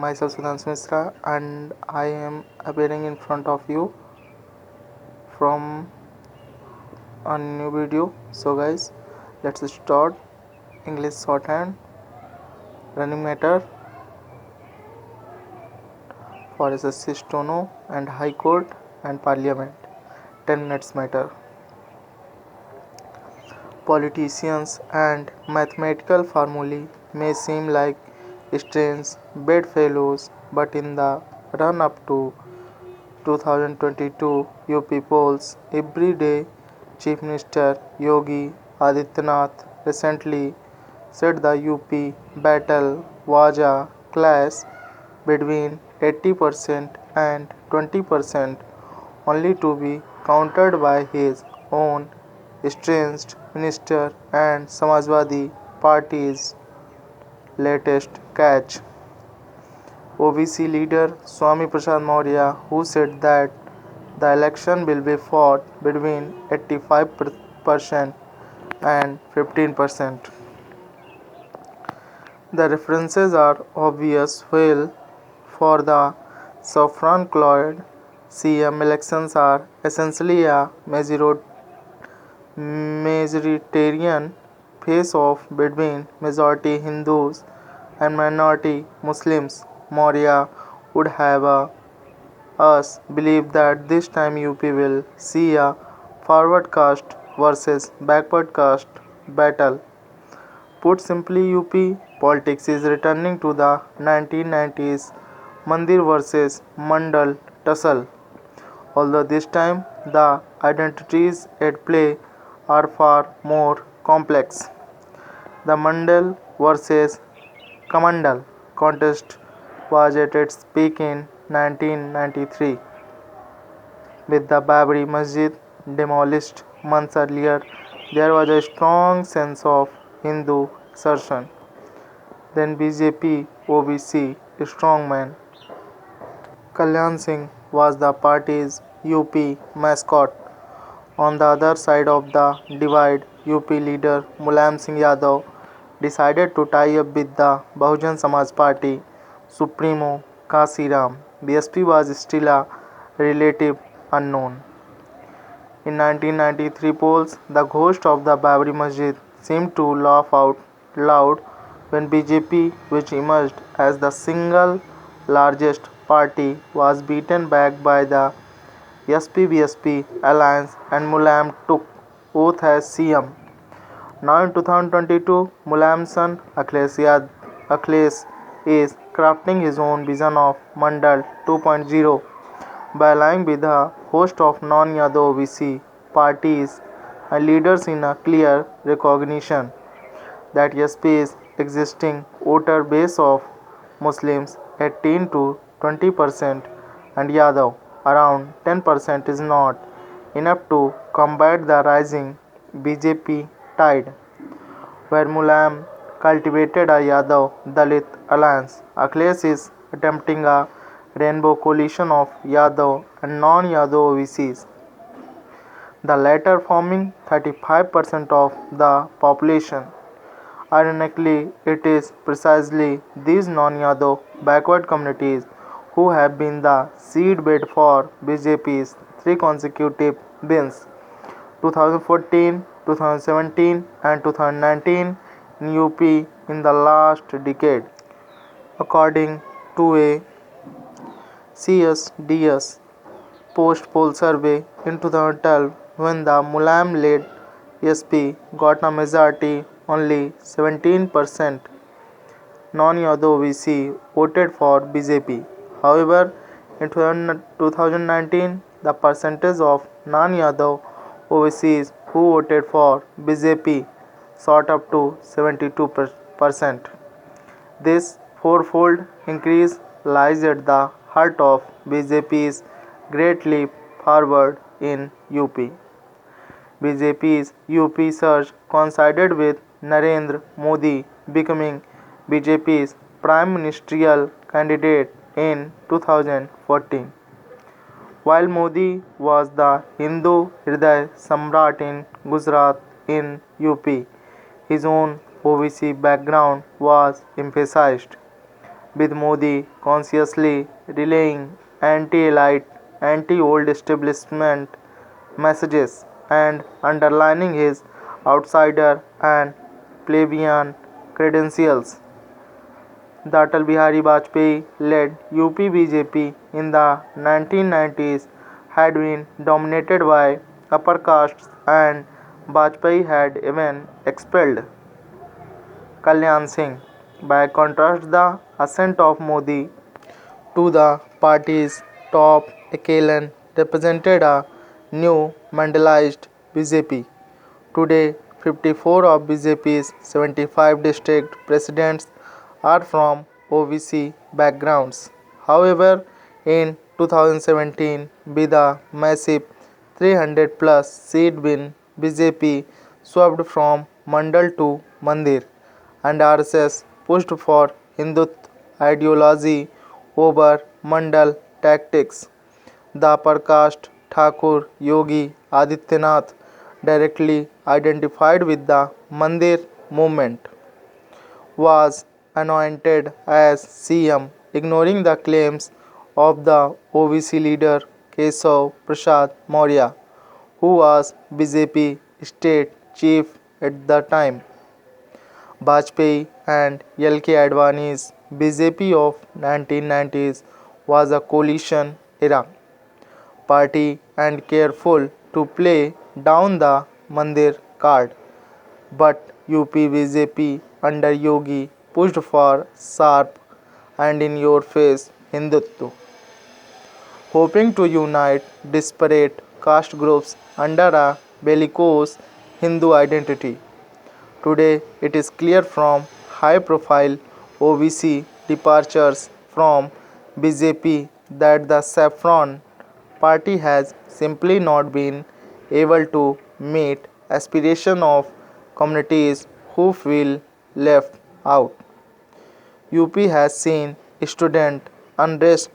Myself Sudhanshu Misra and I am appearing in front of you from a new video. So guys, let's start English shorthand running matter for Ssc Steno and Highcourt and Parliament. 10 minutes matter. Politicians and mathematical formulae may seem like strange bedfellows, but in the run up to 2022 UP polls, everyday Chief Minister Yogi Adityanath recently said the UP battle was a clash between 80% and 20%, only to be countered by his own estranged minister and Samajwadi Party's latest catch. OBC leader Swami Prasad Maurya, who said that the election will be fought between 85% and 15%. The references are obvious. Well, for the saffron-colored CM elections are essentially a majoritarian face-off between majority Hindus and minority Muslims. Maurya would have us believe that this time UP will see a forward caste versus backward caste battle. Put simply, UP politics is returning to the 1990s Mandir versus Mandal tussle, although this time the identities at play are far more complex. The Mandal versus Kamandal contest was at its peak in 1993, with the Babri Masjid demolished months earlier. There was a strong sense of Hindu assertion. Then BJP OBC strongman Kalyan Singh was the party's UP mascot. On the other side of the divide, UP leader Mulayam Singh Yadav decided to tie up with the Bahujan Samaj Party Supremo Kasi Ram. BSP was still a relative unknown. In 1993 polls, the ghost of the Babri Masjid seemed to laugh out loud when BJP, which emerged as the single largest party, was beaten back by the SP-BSP alliance and Mulayam took oath as CM. Now in 2022, Mulayam's son Akhilesh is crafting his own vision of Mandal 2.0 by allying with a host of non-Yadav OBC parties and leaders in a clear recognition that SP's existing voter base of Muslims 18 to 20% and Yadav around 10% is not enough to combat the rising BJP tide. Where Mulayam cultivated a Yadav Dalit alliance, Akhilesh is attempting a rainbow coalition of Yadav and non-Yadav OBCs, the latter forming 35% of the population. Ironically, it is precisely these non-Yadav backward communities who have been the seedbed for BJP's three consecutive wins, 2014, 2017 and 2019 in UP in the last decade. According to a CSDS post-poll survey in 2012, when the Mulayam-led SP got a majority, only 17% non-Yadav OBC voted for BJP. However, in 2019, the percentage of non-Yadav OBCs who voted for BJP shot up to 72%. This fourfold increase lies at the heart of BJP's great leap forward in UP. BJP's UP surge coincided with Narendra Modi becoming BJP's prime ministerial candidate in 2014. While Modi was the Hindu Hriday Samrat in Gujarat in UP, his own OBC background was emphasized. with Modi consciously relaying anti-elite, anti-old establishment messages and underlining his outsider and plebeian credentials. The Atal Bihari Vajpayee led UP BJP in the 1990s had been dominated by upper castes, and Vajpayee had even expelled Kalyan Singh. By contrast, the ascent of Modi to the party's top echelon represented a new Mandalized BJP. Today, 54 of BJP's 75 district presidents are from OBC backgrounds. However, in 2017, with a massive 300 plus seat win, BJP swept from Mandal to Mandir, and RSS pushed for Hindutva ideology over Mandal tactics. The upper caste Thakur Yogi Adityanath, directly identified with the Mandir movement, was anointed as CM, ignoring the claims of the OVC leader Kesav Prasad Maurya, who was BJP state chief at the time. Vajpayee and L.K. Advani's BJP of 1990s was a coalition era party and careful to play down the Mandir card. But UP BJP under Yogi pushed for sharp and in your face Hindutva, hoping to unite disparate caste groups under a bellicose Hindu identity. Today, it is clear from high profile OVC departures from BJP that the Saffron party has simply not been able to meet aspiration of communities who feel left out. UP has seen student unrest